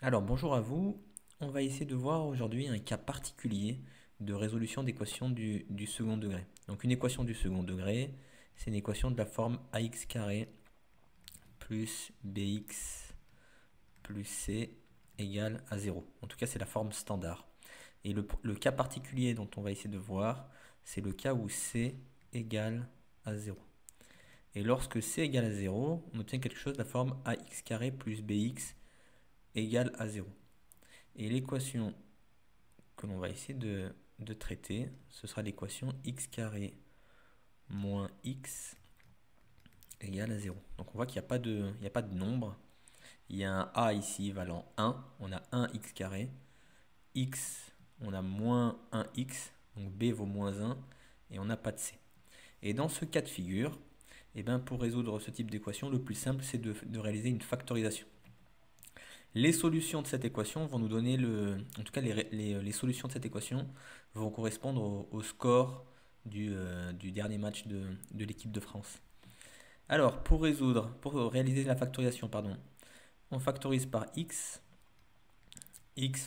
Alors bonjour à vous, on va essayer de voir aujourd'hui un cas particulier de résolution d'équation du second degré. Donc une équation du second degré, c'est une équation de la forme ax carré plus bx plus c égale à 0. En tout cas c'est la forme standard. Et le cas particulier dont on va essayer de voir, c'est le cas où c égale à 0. Et lorsque c égale à 0, on obtient quelque chose de la forme ax carré plus bx égale à 0. Et l'équation que l'on va essayer de traiter, ce sera l'équation x carré moins x égale à 0. Donc on voit qu'il n'y a pas de nombre. Il y a un a ici valant 1. On a 1 x carré. X, on a moins 1x. Donc b vaut moins 1. Et on n'a pas de c. Et dans ce cas de figure, eh ben pour résoudre ce type d'équation, le plus simple, c'est de réaliser une factorisation. Les solutions de cette équation vont nous donner en tout cas les solutions de cette équation vont correspondre au score du dernier match de l'équipe de France. Alors pour réaliser la factorisation, pardon, on factorise par x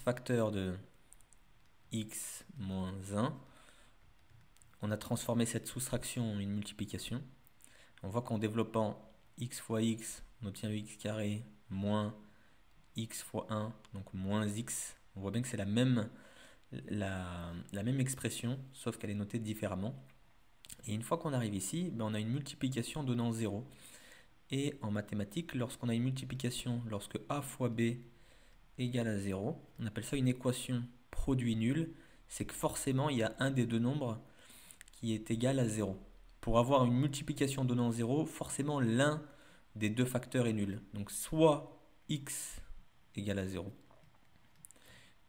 facteur de x moins 1. On a transformé cette soustraction en une multiplication. On voit qu'en développant x fois x, on obtient le x carré moins x fois 1, donc moins x. On voit bien que c'est la même expression, sauf qu'elle est notée différemment. Et une fois qu'on arrive ici, on a une multiplication donnant 0. Et en mathématiques, lorsqu'on a une multiplication, lorsque a fois b égale à 0, on appelle ça une équation produit nul. C'est que forcément, il y a un des deux nombres qui est égal à 0. Pour avoir une multiplication donnant 0, forcément l'un des deux facteurs est nul. Donc soit x égale à 0,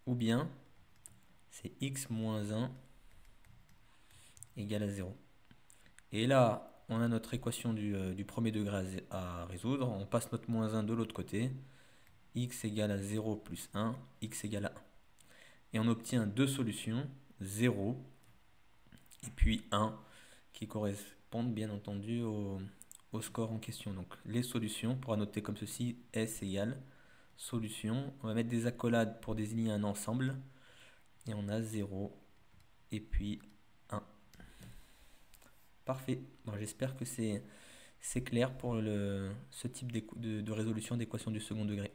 ou bien c'est x moins 1 égale à 0. Et là, on a notre équation du premier degré à résoudre. On passe notre moins 1 de l'autre côté. X égale à 0 plus 1, x égale à 1. Et on obtient deux solutions, 0 et puis 1, qui correspondent bien entendu au score en question. Donc les solutions, on pourra noter comme ceci, S égale solution. On va mettre des accolades pour désigner un ensemble. Et on a 0 et puis 1. Parfait. Bon, j'espère que c'est clair pour ce type de résolution d'équation du second degré.